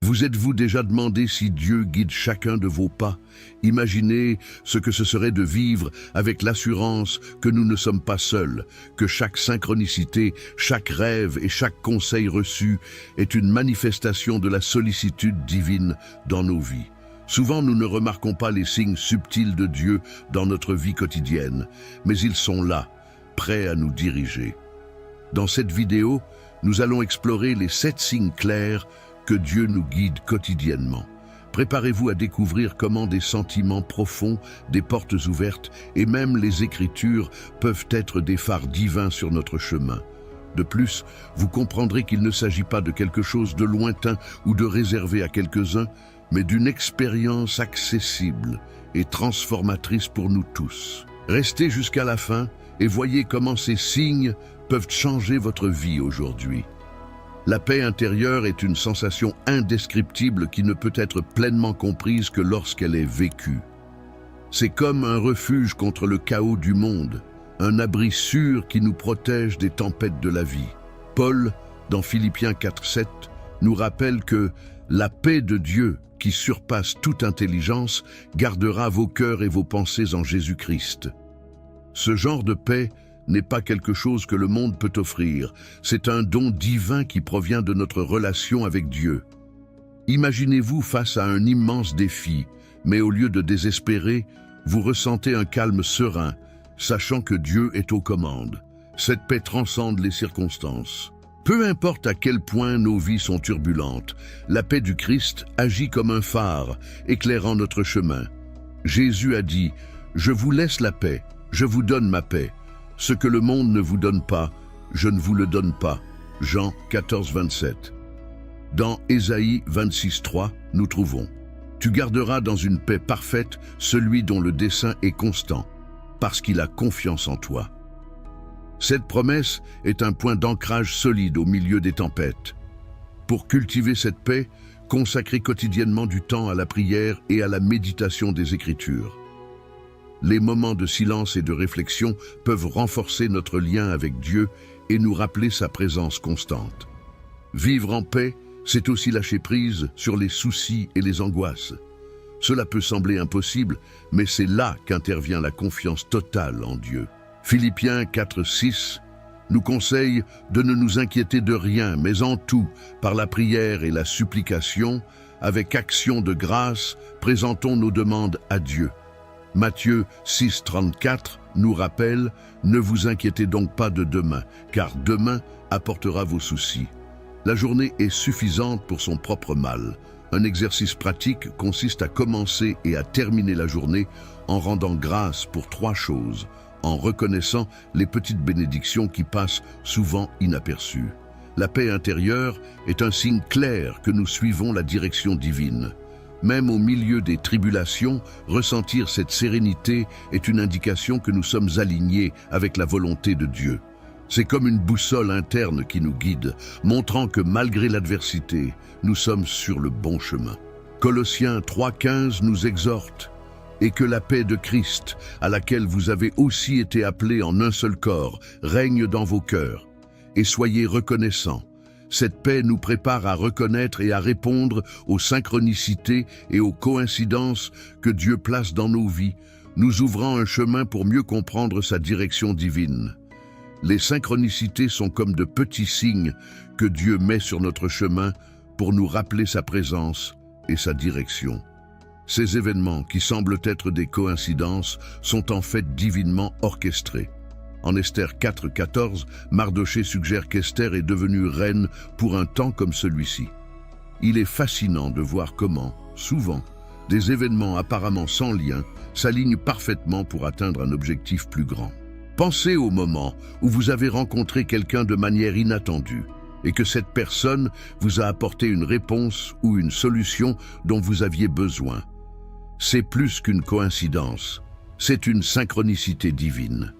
Vous êtes-vous déjà demandé si Dieu guide chacun de vos pas? Imaginez ce que ce serait de vivre avec l'assurance que nous ne sommes pas seuls, que chaque synchronicité, chaque rêve et chaque conseil reçu est une manifestation de la sollicitude divine dans nos vies. Souvent, nous ne remarquons pas les signes subtils de Dieu dans notre vie quotidienne, mais ils sont là, prêts à nous diriger. Dans cette vidéo, nous allons explorer les 7 signes clairs que Dieu nous guide quotidiennement. Préparez-vous à découvrir comment des sentiments profonds, des portes ouvertes et même les Écritures peuvent être des phares divins sur notre chemin. De plus, vous comprendrez qu'il ne s'agit pas de quelque chose de lointain ou de réservé à quelques-uns, mais d'une expérience accessible et transformatrice pour nous tous. Restez jusqu'à la fin et voyez comment ces signes peuvent changer votre vie aujourd'hui. La paix intérieure est une sensation indescriptible qui ne peut être pleinement comprise que lorsqu'elle est vécue. C'est comme un refuge contre le chaos du monde, un abri sûr qui nous protège des tempêtes de la vie. Paul, dans Philippiens 4:7, nous rappelle que la paix de Dieu, qui surpasse toute intelligence, gardera vos cœurs et vos pensées en Jésus-Christ. Ce genre de paix n'est pas quelque chose que le monde peut offrir, c'est un don divin qui provient de notre relation avec Dieu. Imaginez-vous face à un immense défi, mais au lieu de désespérer, vous ressentez un calme serein, sachant que Dieu est aux commandes. Cette paix transcende les circonstances. Peu importe à quel point nos vies sont turbulentes, la paix du Christ agit comme un phare, éclairant notre chemin. Jésus a dit « Je vous laisse la paix, je vous donne ma paix. Ce que le monde ne vous donne pas, je ne vous le donne pas. » Jean 14:27. Dans Ésaïe 26:3, nous trouvons « Tu garderas dans une paix parfaite celui dont le dessein est constant, parce qu'il a confiance en toi. » Cette promesse est un point d'ancrage solide au milieu des tempêtes. Pour cultiver cette paix, consacrez quotidiennement du temps à la prière et à la méditation des Écritures. Les moments de silence et de réflexion peuvent renforcer notre lien avec Dieu et nous rappeler sa présence constante. Vivre en paix, c'est aussi lâcher prise sur les soucis et les angoisses. Cela peut sembler impossible, mais c'est là qu'intervient la confiance totale en Dieu. Philippiens 4:6 nous conseille de ne nous inquiéter de rien, mais en tout, par la prière et la supplication, avec action de grâce, présentons nos demandes à Dieu. Matthieu 6:34 nous rappelle « Ne vous inquiétez donc pas de demain, car demain apportera vos soucis. La journée est suffisante pour son propre mal. » Un exercice pratique consiste à commencer et à terminer la journée en rendant grâce pour 3 choses, en reconnaissant les petites bénédictions qui passent souvent inaperçues. La paix intérieure est un signe clair que nous suivons la direction divine. Même au milieu des tribulations, ressentir cette sérénité est une indication que nous sommes alignés avec la volonté de Dieu. C'est comme une boussole interne qui nous guide, montrant que malgré l'adversité, nous sommes sur le bon chemin. Colossiens 3:15 nous exhorte « Et que la paix de Christ, à laquelle vous avez aussi été appelés en un seul corps, règne dans vos cœurs. Et soyez reconnaissants. » Cette paix nous prépare à reconnaître et à répondre aux synchronicités et aux coïncidences que Dieu place dans nos vies, nous ouvrant un chemin pour mieux comprendre sa direction divine. Les synchronicités sont comme de petits signes que Dieu met sur notre chemin pour nous rappeler sa présence et sa direction. Ces événements, qui semblent être des coïncidences, sont en fait divinement orchestrés. En Esther 4:14, Mardoché suggère qu'Esther est devenue reine pour un temps comme celui-ci. Il est fascinant de voir comment, souvent, des événements apparemment sans lien s'alignent parfaitement pour atteindre un objectif plus grand. Pensez au moment où vous avez rencontré quelqu'un de manière inattendue et que cette personne vous a apporté une réponse ou une solution dont vous aviez besoin. C'est plus qu'une coïncidence, c'est une synchronicité divine.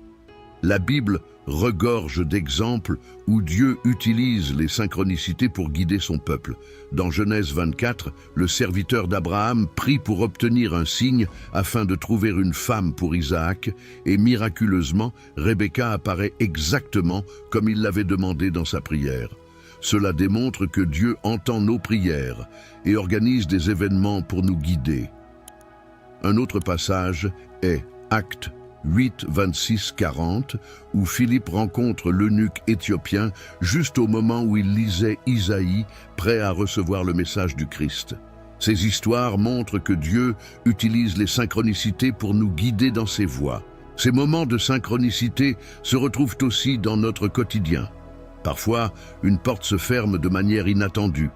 La Bible regorge d'exemples où Dieu utilise les synchronicités pour guider son peuple. Dans Genèse 24, le serviteur d'Abraham prie pour obtenir un signe afin de trouver une femme pour Isaac, et miraculeusement, Rebecca apparaît exactement comme il l'avait demandé dans sa prière. Cela démontre que Dieu entend nos prières et organise des événements pour nous guider. Un autre passage est Actes 8, 26, 40, où Philippe rencontre l'eunuque éthiopien juste au moment où il lisait Isaïe, prêt à recevoir le message du Christ. Ces histoires montrent que Dieu utilise les synchronicités pour nous guider dans ses voies. Ces moments de synchronicité se retrouvent aussi dans notre quotidien. Parfois, une porte se ferme de manière inattendue,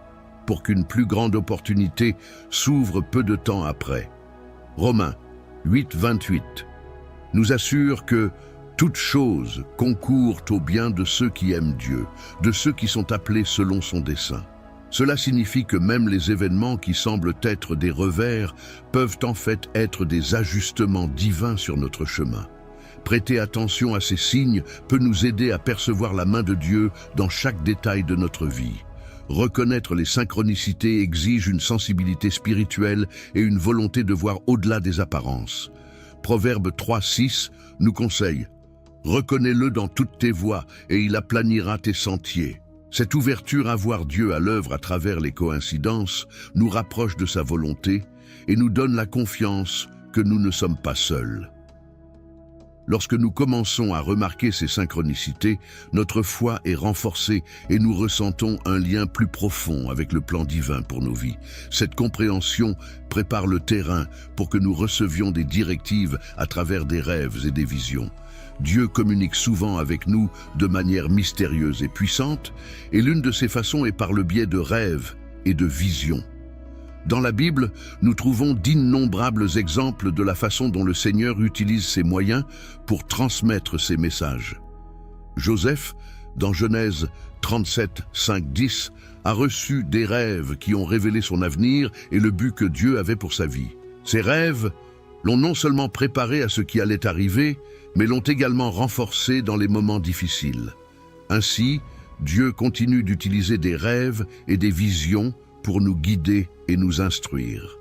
pour qu'une plus grande opportunité s'ouvre peu de temps après. Romains 8, 28 nous assure que toutes choses concourent au bien de ceux qui aiment Dieu, de ceux qui sont appelés selon son dessein. Cela signifie que même les événements qui semblent être des revers peuvent en fait être des ajustements divins sur notre chemin. Prêter attention à ces signes peut nous aider à percevoir la main de Dieu dans chaque détail de notre vie. Reconnaître les synchronicités exige une sensibilité spirituelle et une volonté de voir au-delà des apparences. Proverbe 3, 6 nous conseille « Reconnais-le dans toutes tes voies et il aplanira tes sentiers ». Cette ouverture à voir Dieu à l'œuvre à travers les coïncidences nous rapproche de sa volonté et nous donne la confiance que nous ne sommes pas seuls. Lorsque nous commençons à remarquer ces synchronicités, notre foi est renforcée et nous ressentons un lien plus profond avec le plan divin pour nos vies. Cette compréhension prépare le terrain pour que nous recevions des directives à travers des rêves et des visions. Dieu communique souvent avec nous de manière mystérieuse et puissante, et l'une de ces façons est par le biais de rêves et de visions. Dans la Bible, nous trouvons d'innombrables exemples de la façon dont le Seigneur utilise ses moyens pour transmettre ses messages. Joseph, dans Genèse 37, 5, 10, a reçu des rêves qui ont révélé son avenir et le but que Dieu avait pour sa vie. Ces rêves l'ont non seulement préparé à ce qui allait arriver, mais l'ont également renforcé dans les moments difficiles. Ainsi, Dieu continue d'utiliser des rêves et des visions pour nous guider et nous instruire.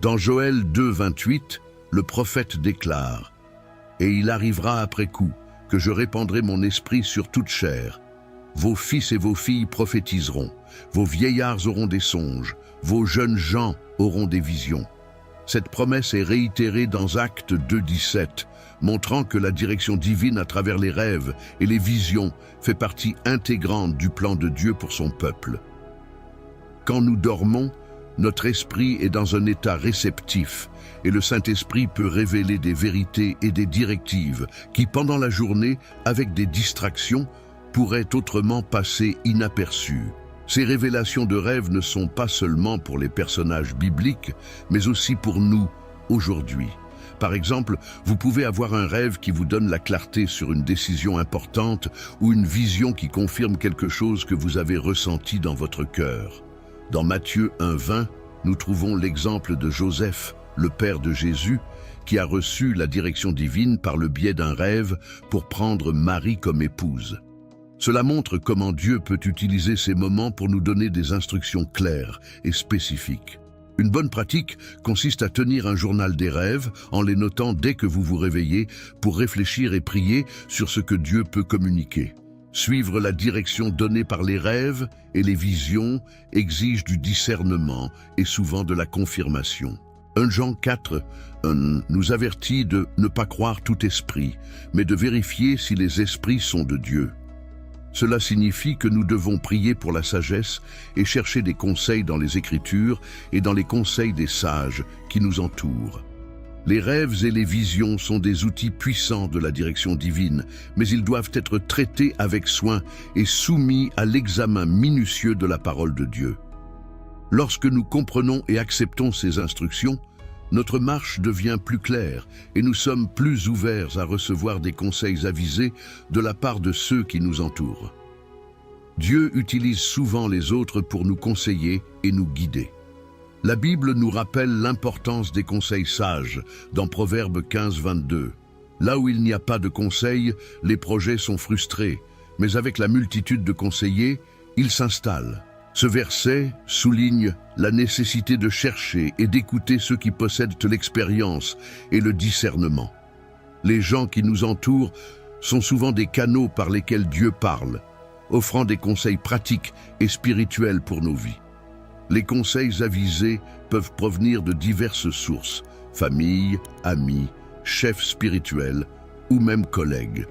Dans Joël 2, 28, le prophète déclare « Et il arrivera après coup que je répandrai mon esprit sur toute chair. Vos fils et vos filles prophétiseront, vos vieillards auront des songes, vos jeunes gens auront des visions. » Cette promesse est réitérée dans Actes 2, 17, montrant que la direction divine à travers les rêves et les visions fait partie intégrante du plan de Dieu pour son peuple. Quand nous dormons, notre esprit est dans un état réceptif et le Saint-Esprit peut révéler des vérités et des directives qui, pendant la journée, avec des distractions, pourraient autrement passer inaperçues. Ces révélations de rêves ne sont pas seulement pour les personnages bibliques, mais aussi pour nous, aujourd'hui. Par exemple, vous pouvez avoir un rêve qui vous donne la clarté sur une décision importante ou une vision qui confirme quelque chose que vous avez ressenti dans votre cœur. Dans Matthieu 1, 20, nous trouvons l'exemple de Joseph, le père de Jésus, qui a reçu la direction divine par le biais d'un rêve pour prendre Marie comme épouse. Cela montre comment Dieu peut utiliser ces moments pour nous donner des instructions claires et spécifiques. Une bonne pratique consiste à tenir un journal des rêves en les notant dès que vous vous réveillez pour réfléchir et prier sur ce que Dieu peut communiquer. Suivre la direction donnée par les rêves et les visions exige du discernement et souvent de la confirmation. 1 Jean 4 nous avertit de ne pas croire tout esprit, mais de vérifier si les esprits sont de Dieu. Cela signifie que nous devons prier pour la sagesse et chercher des conseils dans les Écritures et dans les conseils des sages qui nous entourent. Les rêves et les visions sont des outils puissants de la direction divine, mais ils doivent être traités avec soin et soumis à l'examen minutieux de la parole de Dieu. Lorsque nous comprenons et acceptons ces instructions, notre marche devient plus claire et nous sommes plus ouverts à recevoir des conseils avisés de la part de ceux qui nous entourent. Dieu utilise souvent les autres pour nous conseiller et nous guider. La Bible nous rappelle l'importance des conseils sages dans Proverbe 15, 22. Là où il n'y a pas de conseils, les projets sont frustrés, mais avec la multitude de conseillers, ils s'installent. Ce verset souligne la nécessité de chercher et d'écouter ceux qui possèdent l'expérience et le discernement. Les gens qui nous entourent sont souvent des canaux par lesquels Dieu parle. offrant des conseils pratiques et spirituels pour nos vies. Les conseils avisés peuvent provenir de diverses sources, famille, amis, chefs spirituels ou même collègues.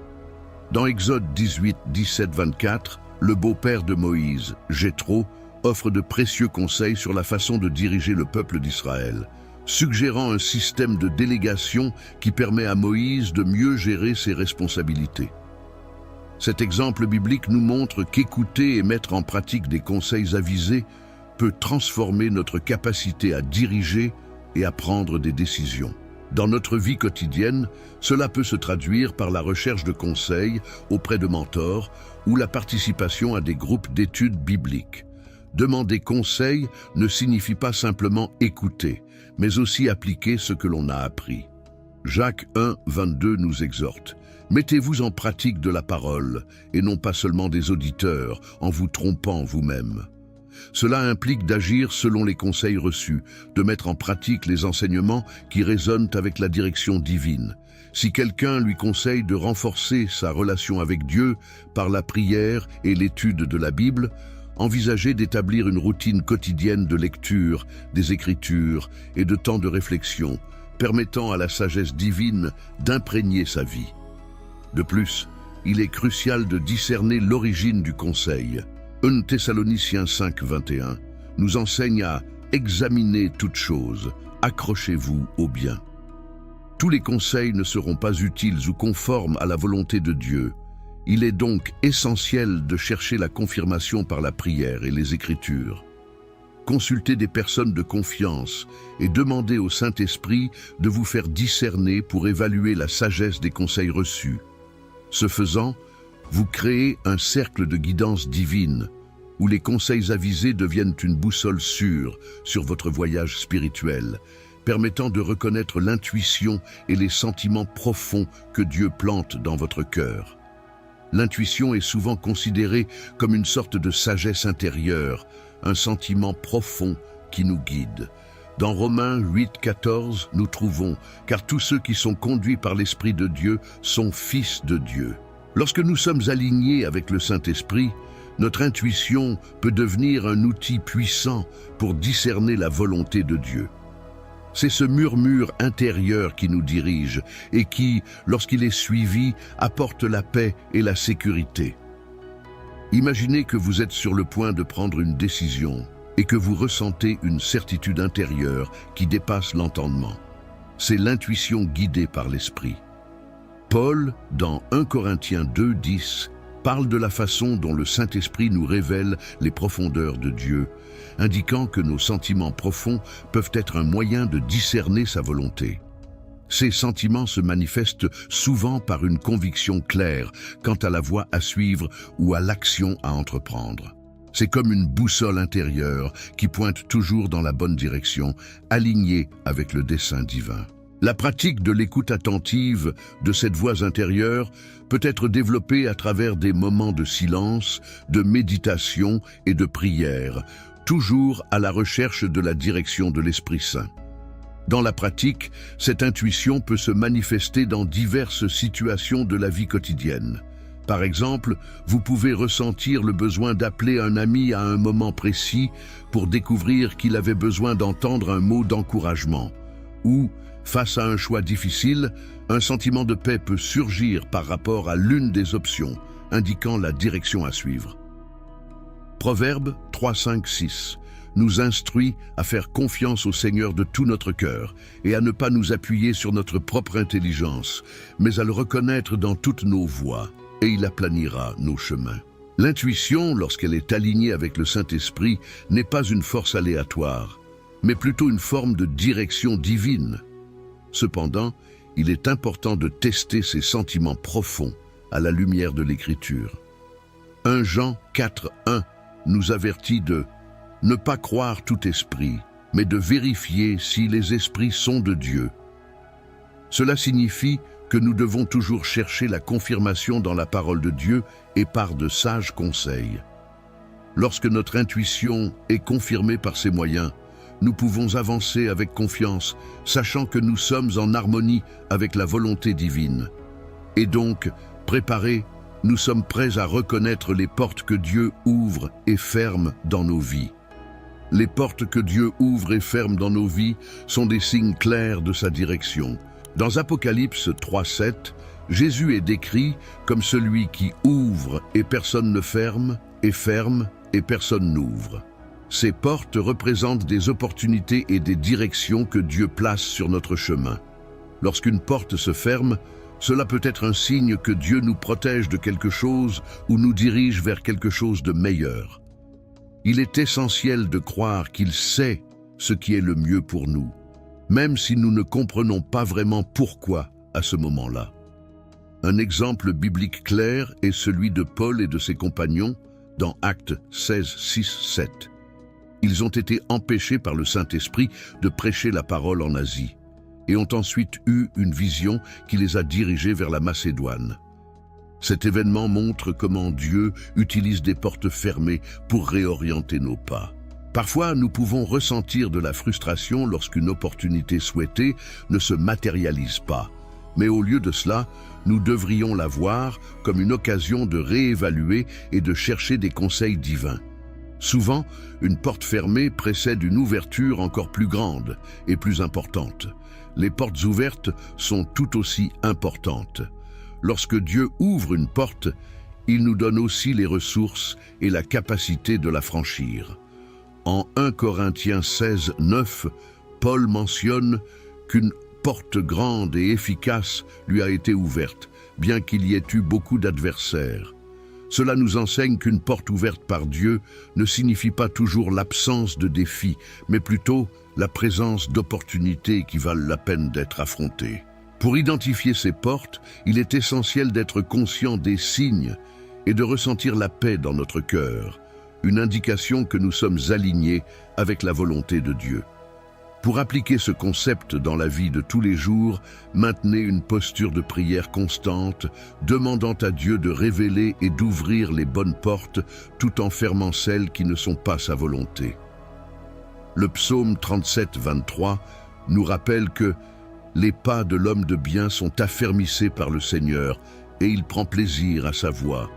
Dans Exode 18, 17, 24, le beau-père de Moïse, Jéthro, offre de précieux conseils sur la façon de diriger le peuple d'Israël, suggérant un système de délégation qui permet à Moïse de mieux gérer ses responsabilités. Cet exemple biblique nous montre qu'écouter et mettre en pratique des conseils avisés peut transformer notre capacité à diriger et à prendre des décisions. Dans notre vie quotidienne, cela peut se traduire par la recherche de conseils auprès de mentors ou la participation à des groupes d'études bibliques. Demander conseil ne signifie pas simplement écouter, mais aussi appliquer ce que l'on a appris. Jacques 1, 22 nous exhorte: « Mettez-vous en pratique de la parole, et non pas seulement des auditeurs, en vous trompant vous-même. » Cela implique d'agir selon les conseils reçus, de mettre en pratique les enseignements qui résonnent avec la direction divine. Si quelqu'un lui conseille de renforcer sa relation avec Dieu par la prière et l'étude de la Bible, envisagez d'établir une routine quotidienne de lecture, des Écritures et de temps de réflexion, permettant à la sagesse divine d'imprégner sa vie. De plus, il est crucial de discerner l'origine du conseil. 1 Thessaloniciens 5, 21 nous enseigne à examiner toutes choses, accrochez-vous au bien. Tous les conseils ne seront pas utiles ou conformes à la volonté de Dieu. Il est donc essentiel de chercher la confirmation par la prière et les Écritures. Consultez des personnes de confiance et demandez au Saint-Esprit de vous faire discerner pour évaluer la sagesse des conseils reçus. Ce faisant, vous créez un cercle de guidance divine où les conseils avisés deviennent une boussole sûre sur votre voyage spirituel, permettant de reconnaître l'intuition et les sentiments profonds que Dieu plante dans votre cœur. L'intuition est souvent considérée comme une sorte de sagesse intérieure, un sentiment profond qui nous guide. Dans Romains 8, 14, nous trouvons « Car tous ceux qui sont conduits par l'Esprit de Dieu sont fils de Dieu ». Lorsque nous sommes alignés avec le Saint-Esprit, notre intuition peut devenir un outil puissant pour discerner la volonté de Dieu. C'est ce murmure intérieur qui nous dirige et qui, lorsqu'il est suivi, apporte la paix et la sécurité. Imaginez que vous êtes sur le point de prendre une décision et que vous ressentez une certitude intérieure qui dépasse l'entendement. C'est l'intuition guidée par l'Esprit. Paul, dans 1 Corinthiens 2, 10, parle de la façon dont le Saint-Esprit nous révèle les profondeurs de Dieu, indiquant que nos sentiments profonds peuvent être un moyen de discerner sa volonté. Ces sentiments se manifestent souvent par une conviction claire quant à la voie à suivre ou à l'action à entreprendre. C'est comme une boussole intérieure qui pointe toujours dans la bonne direction, alignée avec le dessein divin. La pratique de l'écoute attentive de cette voix intérieure peut être développée à travers des moments de silence, de méditation et de prière, toujours à la recherche de la direction de l'Esprit Saint. Dans la pratique, cette intuition peut se manifester dans diverses situations de la vie quotidienne. Par exemple, vous pouvez ressentir le besoin d'appeler un ami à un moment précis pour découvrir qu'il avait besoin d'entendre un mot d'encouragement. Ou, face à un choix difficile, un sentiment de paix peut surgir par rapport à l'une des options, indiquant la direction à suivre. Proverbe 3, 5, 6 nous instruit à faire confiance au Seigneur de tout notre cœur et à ne pas nous appuyer sur notre propre intelligence, mais à le reconnaître dans toutes nos voies, et il aplanira nos chemins. L'intuition, lorsqu'elle est alignée avec le Saint-Esprit, n'est pas une force aléatoire, mais plutôt une forme de direction divine. Cependant, il est important de tester ces sentiments profonds à la lumière de l'Écriture. 1 Jean 4, 1 nous avertit de ne pas croire tout esprit, mais de vérifier si les esprits sont de Dieu. Cela signifie que nous devons toujours chercher la confirmation dans la parole de Dieu et par de sages conseils. Lorsque notre intuition est confirmée par ces moyens, nous pouvons avancer avec confiance, sachant que nous sommes en harmonie avec la volonté divine, et donc préparés nous sommes prêts à reconnaître les portes que Dieu ouvre et ferme dans nos vies. Les portes que Dieu ouvre et ferme dans nos vies sont des signes clairs de sa direction. Dans Apocalypse 3:7, Jésus est décrit comme celui qui ouvre et personne ne ferme, et ferme et personne n'ouvre. Ces portes représentent des opportunités et des directions que Dieu place sur notre chemin. Lorsqu'une porte se ferme, cela peut être un signe que Dieu nous protège de quelque chose ou nous dirige vers quelque chose de meilleur. Il est essentiel de croire qu'il sait ce qui est le mieux pour nous, même si nous ne comprenons pas vraiment pourquoi à ce moment-là. Un exemple biblique clair est celui de Paul et de ses compagnons dans Actes 16, 6, 7. Ils ont été empêchés par le Saint-Esprit de prêcher la parole en Asie et ont ensuite eu une vision qui les a dirigés vers la Macédoine. Cet événement montre comment Dieu utilise des portes fermées pour réorienter nos pas. Parfois, nous pouvons ressentir de la frustration lorsqu'une opportunité souhaitée ne se matérialise pas. Mais au lieu de cela, nous devrions la voir comme une occasion de réévaluer et de chercher des conseils divins. Souvent, une porte fermée précède une ouverture encore plus grande et plus importante. Les portes ouvertes sont tout aussi importantes. Lorsque Dieu ouvre une porte, il nous donne aussi les ressources et la capacité de la franchir. En 1 Corinthiens 16, 9, Paul mentionne qu'une porte grande et efficace lui a été ouverte, bien qu'il y ait eu beaucoup d'adversaires. Cela nous enseigne qu'une porte ouverte par Dieu ne signifie pas toujours l'absence de défis, mais plutôt la présence d'opportunités qui valent la peine d'être affrontées. Pour identifier ces portes, il est essentiel d'être conscient des signes et de ressentir la paix dans notre cœur, une indication que nous sommes alignés avec la volonté de Dieu. Pour appliquer ce concept dans la vie de tous les jours, maintenez une posture de prière constante, demandant à Dieu de révéler et d'ouvrir les bonnes portes, tout en fermant celles qui ne sont pas sa volonté. Le psaume 37, 23 nous rappelle que les pas de l'homme de bien sont affermissés par le Seigneur et il prend plaisir à sa voie.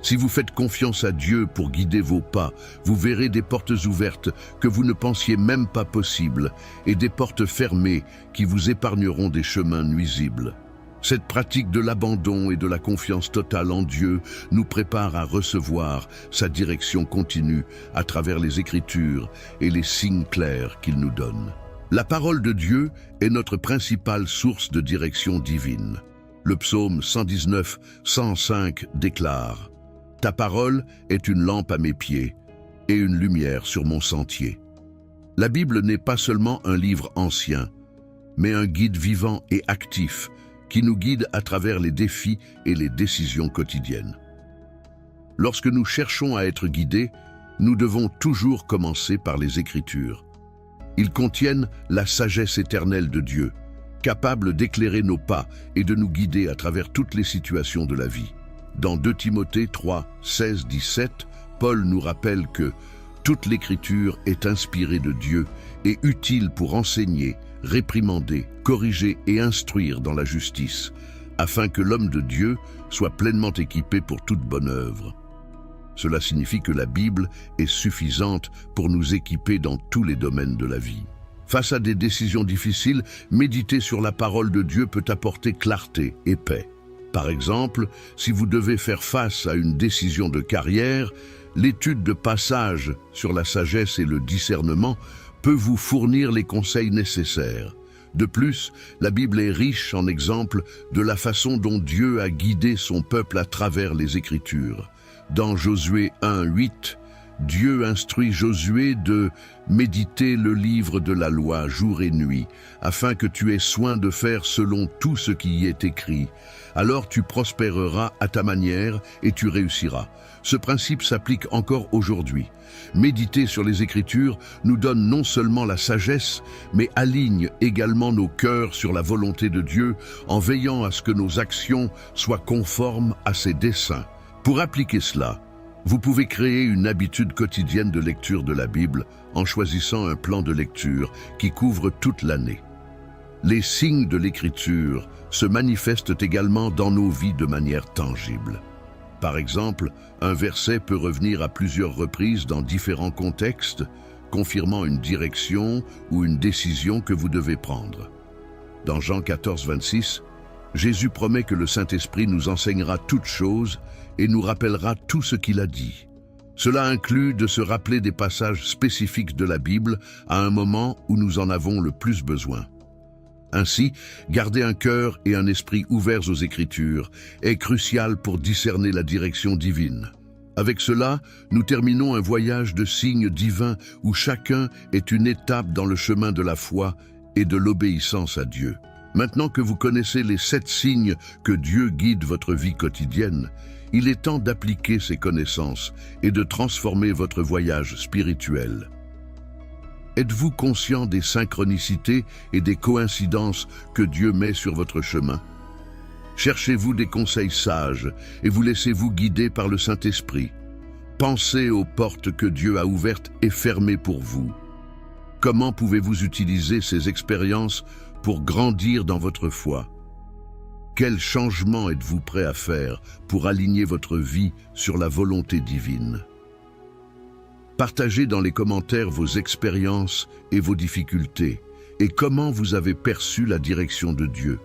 Si vous faites confiance à Dieu pour guider vos pas, vous verrez des portes ouvertes que vous ne pensiez même pas possibles et des portes fermées qui vous épargneront des chemins nuisibles. Cette pratique de l'abandon et de la confiance totale en Dieu nous prépare à recevoir sa direction continue à travers les Écritures et les signes clairs qu'il nous donne. La parole de Dieu est notre principale source de direction divine. Le psaume 119, 105 déclare « Ta parole est une lampe à mes pieds et une lumière sur mon sentier. » La Bible n'est pas seulement un livre ancien, mais un guide vivant et actif qui nous guide à travers les défis et les décisions quotidiennes. Lorsque nous cherchons à être guidés, nous devons toujours commencer par les Écritures. Ils contiennent la sagesse éternelle de Dieu, capable d'éclairer nos pas et de nous guider à travers toutes les situations de la vie. Dans 2 Timothée 3, 16, 17, Paul nous rappelle que toute l'Écriture est inspirée de Dieu et utile pour enseigner, réprimander, corriger et instruire dans la justice, afin que l'homme de Dieu soit pleinement équipé pour toute bonne œuvre. Cela signifie que la Bible est suffisante pour nous équiper dans tous les domaines de la vie. Face à des décisions difficiles, méditer sur la parole de Dieu peut apporter clarté et paix. Par exemple, si vous devez faire face à une décision de carrière, l'étude de passage sur la sagesse et le discernement peut vous fournir les conseils nécessaires. De plus, la Bible est riche en exemples de la façon dont Dieu a guidé son peuple à travers les Écritures. Dans Josué 1, 8, Dieu instruit Josué de méditer le livre de la loi jour et nuit, afin que tu aies soin de faire selon tout ce qui y est écrit. Alors tu prospéreras à ta manière et tu réussiras. Ce principe s'applique encore aujourd'hui. Méditer sur les Écritures nous donne non seulement la sagesse, mais aligne également nos cœurs sur la volonté de Dieu en veillant à ce que nos actions soient conformes à ses desseins. Pour appliquer cela, vous pouvez créer une habitude quotidienne de lecture de la Bible en choisissant un plan de lecture qui couvre toute l'année. Les signes de l'Écriture se manifestent également dans nos vies de manière tangible. Par exemple, un verset peut revenir à plusieurs reprises dans différents contextes, confirmant une direction ou une décision que vous devez prendre. Dans Jean 14, 26, Jésus promet que le Saint-Esprit nous enseignera toutes choses et nous rappellera tout ce qu'il a dit. Cela inclut de se rappeler des passages spécifiques de la Bible à un moment où nous en avons le plus besoin. Ainsi, garder un cœur et un esprit ouverts aux Écritures est crucial pour discerner la direction divine. Avec cela, nous terminons un voyage de signes divins où chacun est une étape dans le chemin de la foi et de l'obéissance à Dieu. Maintenant que vous connaissez les 7 signes que Dieu guide votre vie quotidienne, il est temps d'appliquer ces connaissances et de transformer votre voyage spirituel. Êtes-vous conscient des synchronicités et des coïncidences que Dieu met sur votre chemin? Cherchez-vous des conseils sages et vous laissez-vous guider par le Saint-Esprit. Pensez aux portes que Dieu a ouvertes et fermées pour vous. Comment pouvez-vous utiliser ces expériences pour grandir dans votre foi? Quel changement êtes-vous prêt à faire pour aligner votre vie sur la volonté divine? Partagez dans les commentaires vos expériences et vos difficultés et comment vous avez perçu la direction de Dieu.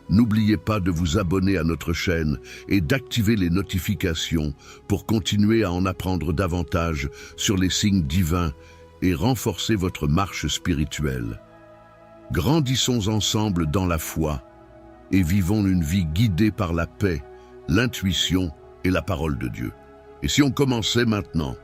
N'oubliez pas de vous abonner à notre chaîne et d'activer les notifications pour continuer à en apprendre davantage sur les signes divins et renforcer votre marche spirituelle. Grandissons ensemble dans la foi et vivons une vie guidée par la paix, l'intuition et la parole de Dieu. Et si on commençait maintenant?